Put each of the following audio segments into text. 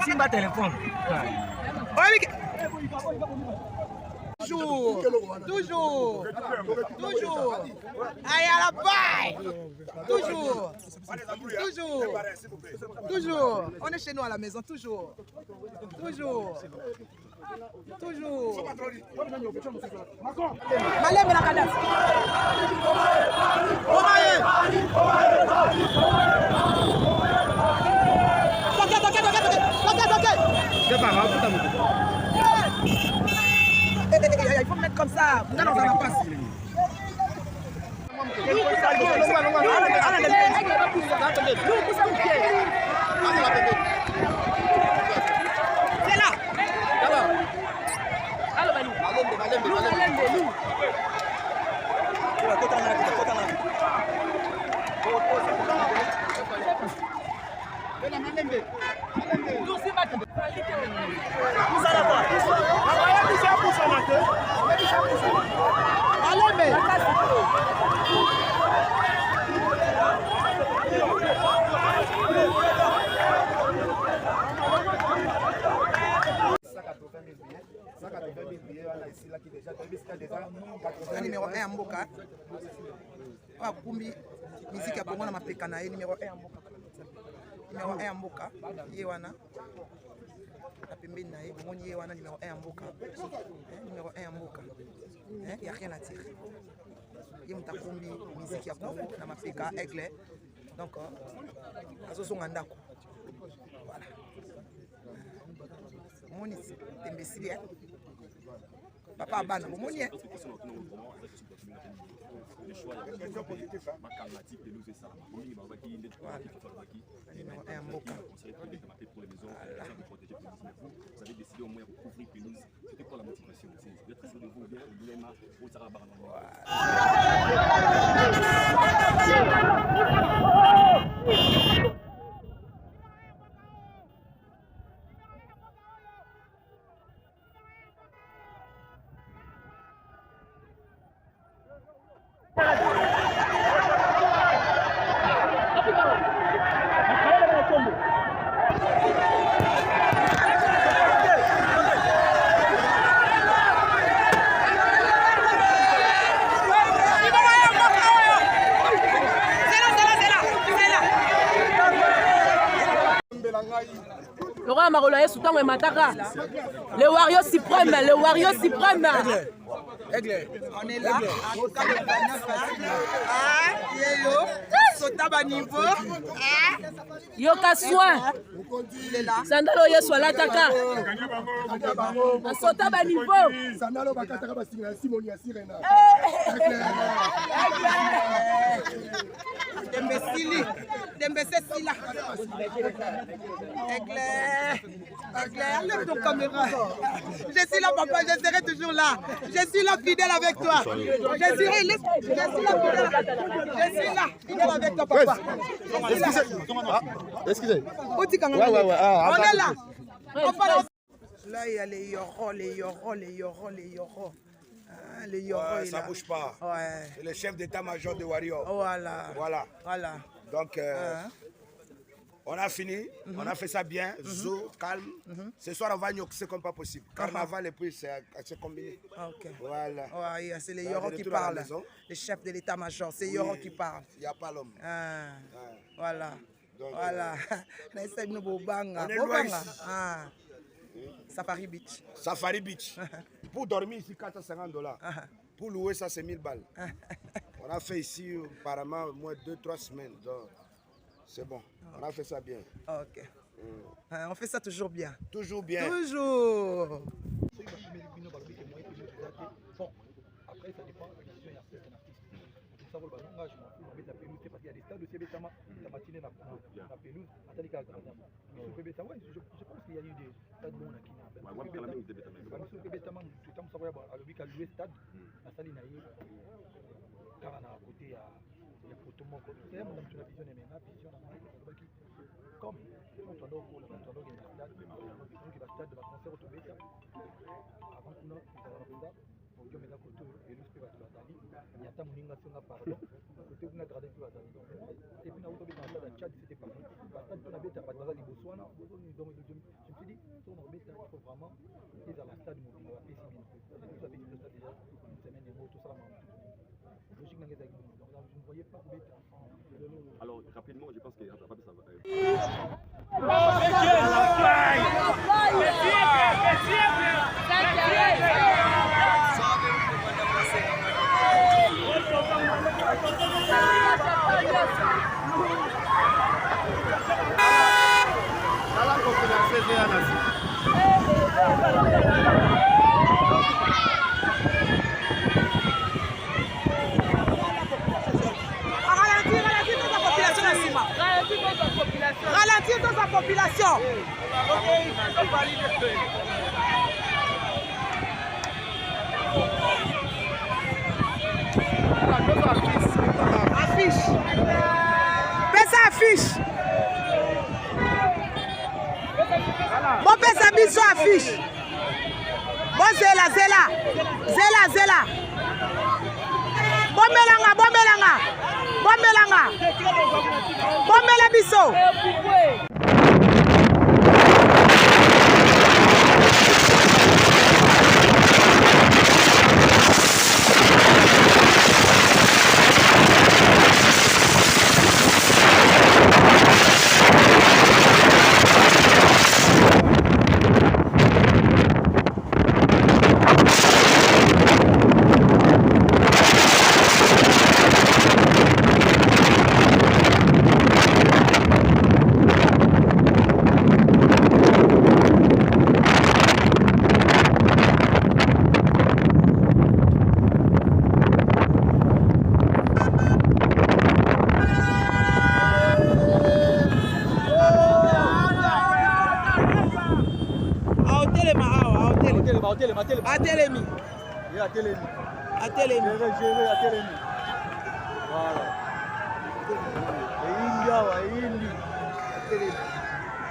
Simba téléphone. Toujours. Aïe à la paille. Toujours. On est chez nous à la maison, toujours. Malem la cadence. Il faut mettre comme ça. Vous allez dans la passe. C'est là. Numéro 1 à Mboka. Kumbi, musique à Congo na mapeka na numéro 1 à Mboka. Numéro 1 à Mboka. Yewana. La pembeni na Moni Yewana numéro 1 à Mboka. Numéro 1 à Mboka. Il n'y a rien à dire. Yemta Kumbi, musique à Congo na mapeka Aigle. Donc, Azozo Ngandako. Voilà. Moni Tembesili. Papa Abana, mon monnier. Le choix est positif. Ma calmatique de nous c'est ça. On va un Mboka. On serait pour les maisons, de protéger pelouse. Vous avez décidé au moins de couvrir pelouse. C'était quoi la motivation? C'est d'être sûr de vous bien, vous voulez au Sarabara. Le roi Maroloye Soutan et Mataka. Le Wario suprême, le Wario suprême. Aigle, on est là. Sotaba niveau. Yoka soin. Il est là. Sandalo Yeswa Lataka. Sotaba niveau. Sandalo Bakataka Basina Simoni Asirena. Dembesili. Aigle, enlève ton caméra. Je suis là, papa, je serai toujours là. Je suis là, fidèle avec toi. Je suis là, fidèle avec toi, papa. Excusez. On est là. Là, il y a les yoros. Les yoros, ça bouge pas. Ouais. C'est le chef d'état-major de Wario. Voilà. Donc, on a fini, on a fait ça bien, calme. Ce soir, on va gnoxer comme pas possible. Carnaval et puis c'est combiné. Ok. Voilà. Ouais, c'est les yoros qui parlent. Le chef de l'état-major, c'est yoros qui parle. Il n'y a pas l'homme. Voilà. Donc, voilà. On est loin ici. Safari Beach. Safari Beach. Pour dormir ici, $450. Pour louer ça, c'est 1000 balles. On a fait ici apparemment au moins 2-3 semaines. Donc, c'est bon. On a fait ça bien. Ok. On fait ça toujours bien. Toujours bien. Toujours. Bon, après ça dépend de la décision et l'artiste. Pour savoir le ballon, je m'en fous, on met la pelouse, parce qu'il y a des stades aussi, la matinée, la pelouse, attendez qu'à la je pense qu'il y a eu des stades bons qui n'ont pas. La salle n'a eu car on a à côté à Potomo, comme on a vision comme on a stade de la concert au Tobeta avant qu'on a audio mena koto elus pe bato batali nyata muninga songa pardon kote kuna grade pe batali et puis na auto beta na Tchad c'était pas basta to na beta bato Botswana. Donc je me suis dit, il faut vraiment aller à la stade mobile. Alors, rapidement, je pense que ça va. Ralentir dans sa population. Affiche. Pesa affiche. Bon pesa biso affiche. Bon zela. Bombela biso. Atelemi.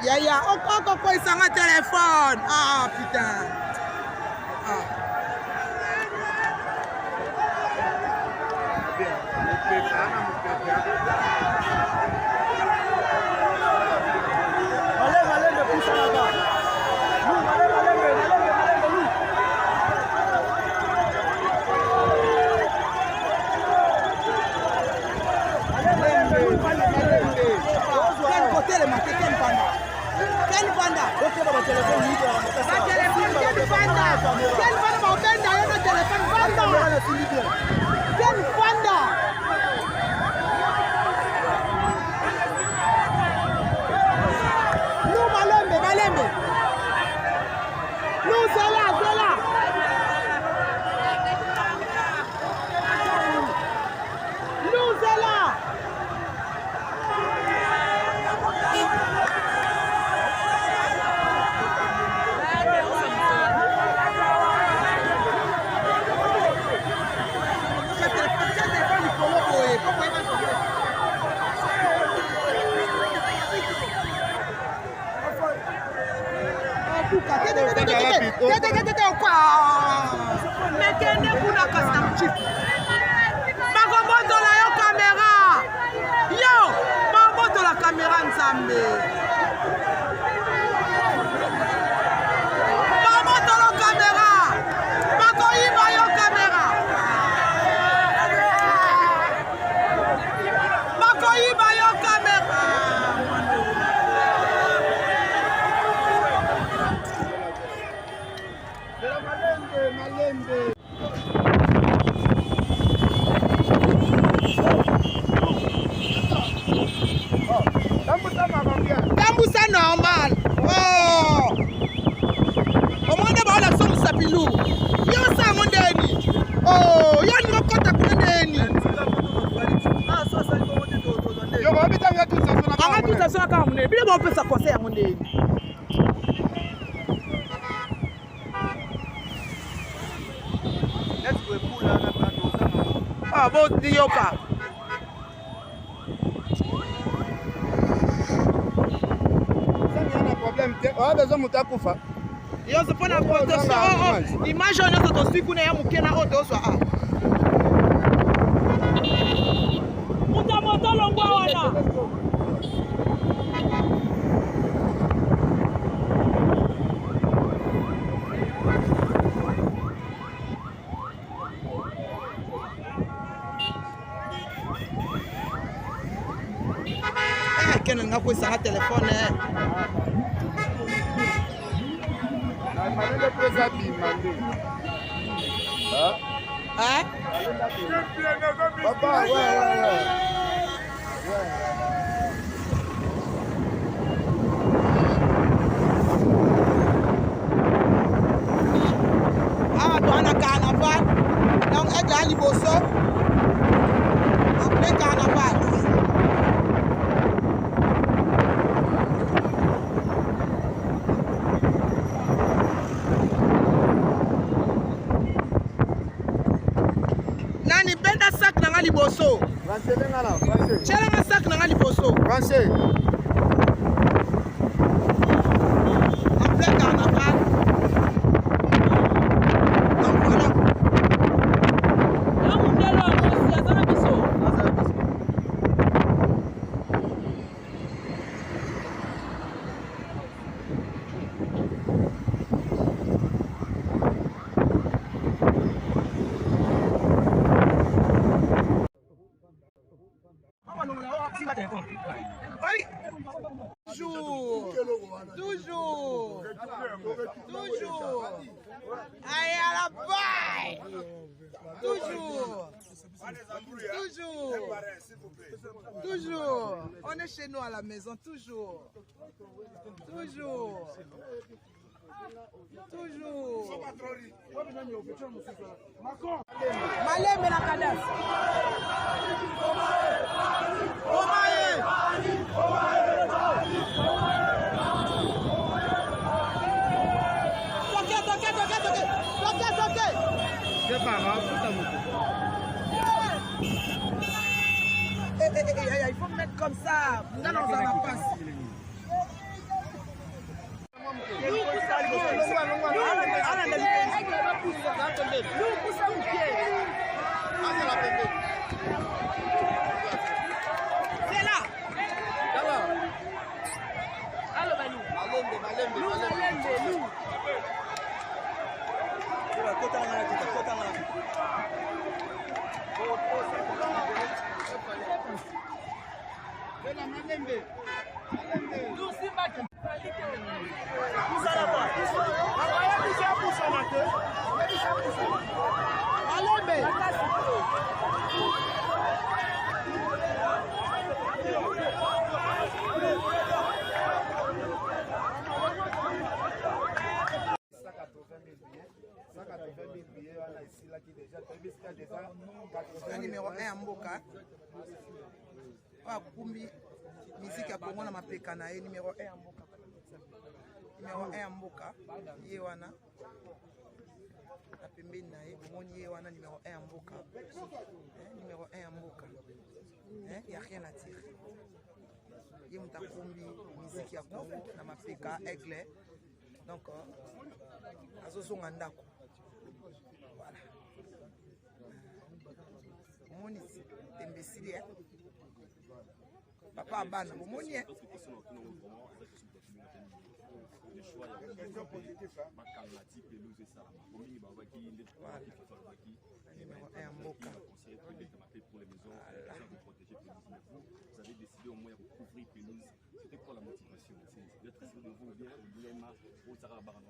Yaya, on peut s'en un téléphone. Ah putain. Ah, bon, Dioka. Yo se pone a photo so image on to to siku na ya mukena oto so ah. Muta moto longwa wana. weekend nga kwesanga telefone Papa, ouais. awa toana carnaval donc aigle ya liboso en plein carnaval nani benda sac nanga liboso tielanga sac nanga liboso en plein carnaval. Toujours. Allez à la baille. Toujours. On est chez nous à la maison, toujours. Malem et la cadence. Il faut me mettre comme ça. Dans la passe. C'est là. Numéro 1 à Mboka. Kumbi musique à Congo na mapeka na ye numéro 1 à Mboka. Numéro 1 à Mboka. Yewana. Apembeni na ye bomoni yewana numéro 1 à Mboka. Numéro 1 à Mboka. Il y a rien à dire. Ye muta kumbi musique à Congo na mapeka aigle. Donc azozonga ndako. Voilà. Moni imbécile. Papa Abana, vous moniez. Numéro 1 à Mboka. Vous avez décidé au moins de couvrir Pelouse. C'était quoi la motivation? C'est d'être sûr de vous bien, vous voulez marre pour Sarah Baran.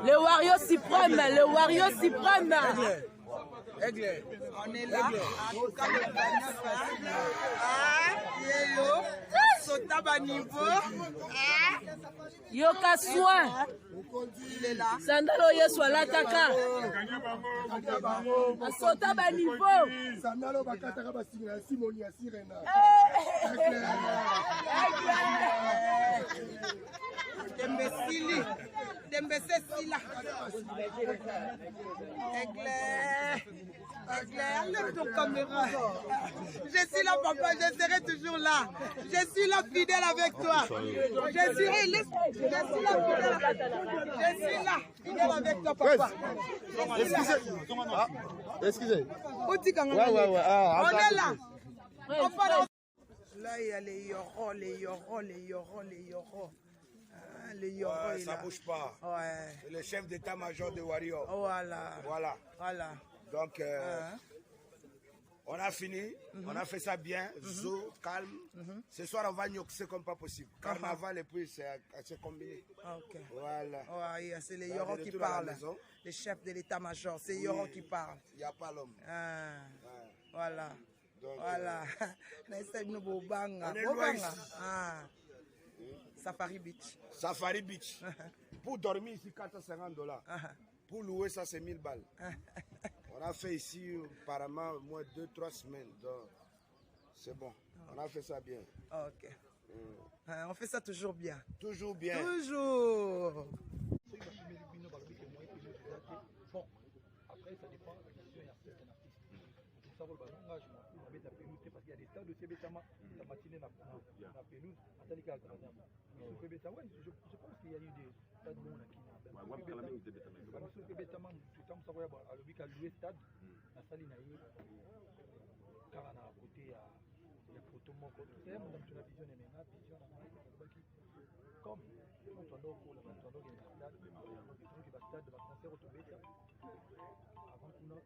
Le Wario suprême, le Wario suprême. On est là. En tout cas, le 29. Yélo. Sota Banivo. Yoka soin. Il est là. Sandalo Yesu alataka. Sota Banivo. Sandalo bakataka basinga Simoni ya Sirena. Dembesili. Dembesesila. Éclair. Éclair, enlève ton caméra. Je suis là, papa, je serai toujours là. Je suis là, fidèle avec toi. Je suis là, fidèle avec toi, papa. Excusez. On est là. Là, il y a les yoros, les yoros, les yoros, les yoros. Les yoros, ça ne bouge pas. Ouais. C'est le chef d'état-major de Warrior. Voilà. Voilà. Voilà. Donc, on a fini. On a fait ça bien. Zo, calme. Ce soir, on va gnoxer comme pas possible. Carnaval et puis c'est combiné. Ok. Voilà. Ouais, c'est les yoros qui parlent. Les chefs de l'état-major. C'est les yoros qui parlent. Il n'y a pas l'homme. Voilà. Donc, voilà. On est loin ici. Safari Beach. Safari Beach. Pour dormir ici, $450. Pour louer ça, c'est 1000 balles. On a fait ici, apparemment, au moins 2-3 semaines. Donc, c'est bon. On a fait ça bien. Ok. On fait ça toujours bien. Toujours bien. Toujours. Bon, après, ça dépend de la question. Il y a certains artistes. Pour savoir le ballon, je m'en fous, on met la pelouse parce qu'il y a des stades aussi, la matinée, la pelouse, attendez qu'à la je pense qu'il y a eu des stades bons qui a loué stade, la salle n'a eu car on a à côté il y a photo mon côté, c'est mon vision comme quand on doit pour le stade, qui va stade de concert autobeta avant qu'on a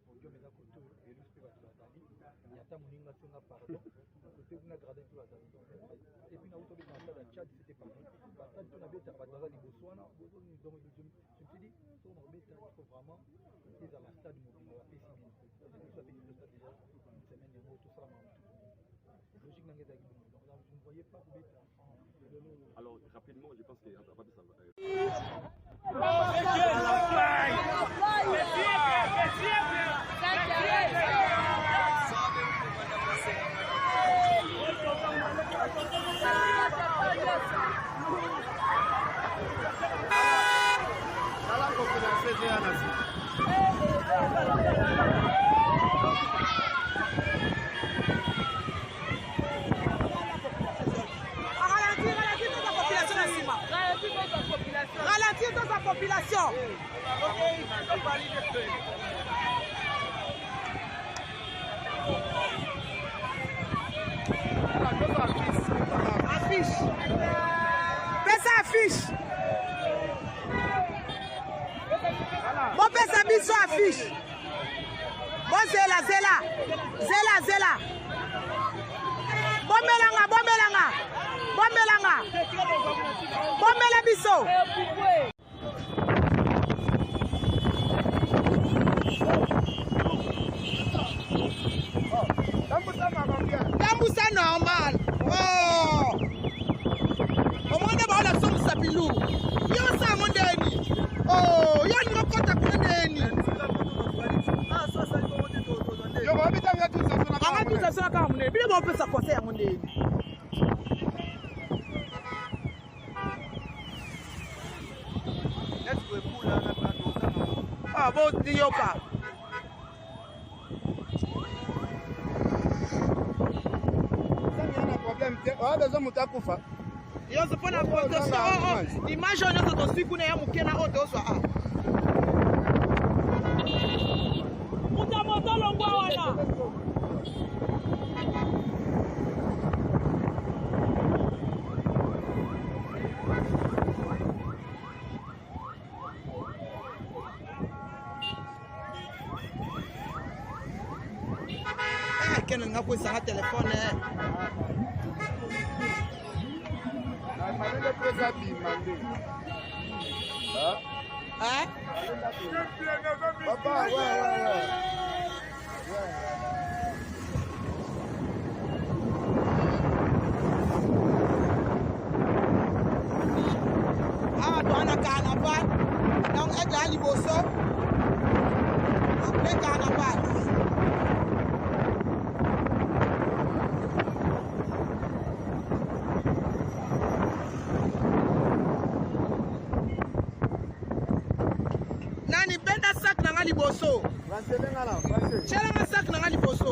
audio meza koto et le spect va tali il y a ta moninga songa pardon côté kuna gradin tu vas et puis na autobeta na stade Tchad c'était pas bon stade tu na beta va dans les Botswana je me suis dit on va beta il faut vraiment c'est dans la stade mobile la PC bien c'est ça fait le stade déjà une semaine de moto ça m'a logique n'a pas donc je ne voyais pas beta. Alors rapidement je pense que ça va Ralentir dans sa population. Affiche. Pesa affiche. Bon pesa biso affiche. Bon zela. Bomela biso. Tambusa normal. Oh. Omone ba la somu sapilu. Yo sa mondeni. Oh, yo ni mokota kuneni. Yo ba bitanga tu sa kama mondeni. Bile ba pesa conseil mondeni. Ah, bon, Dioka. Yo se pone a photo so image on yo to siku na ya mukena oto so Muta longwa wana. Kena ngakwisa ha telefone Papa, ouais. nga liboso apekaka na pasi nani benda sak na nga liboso tielanga sak na nga liboso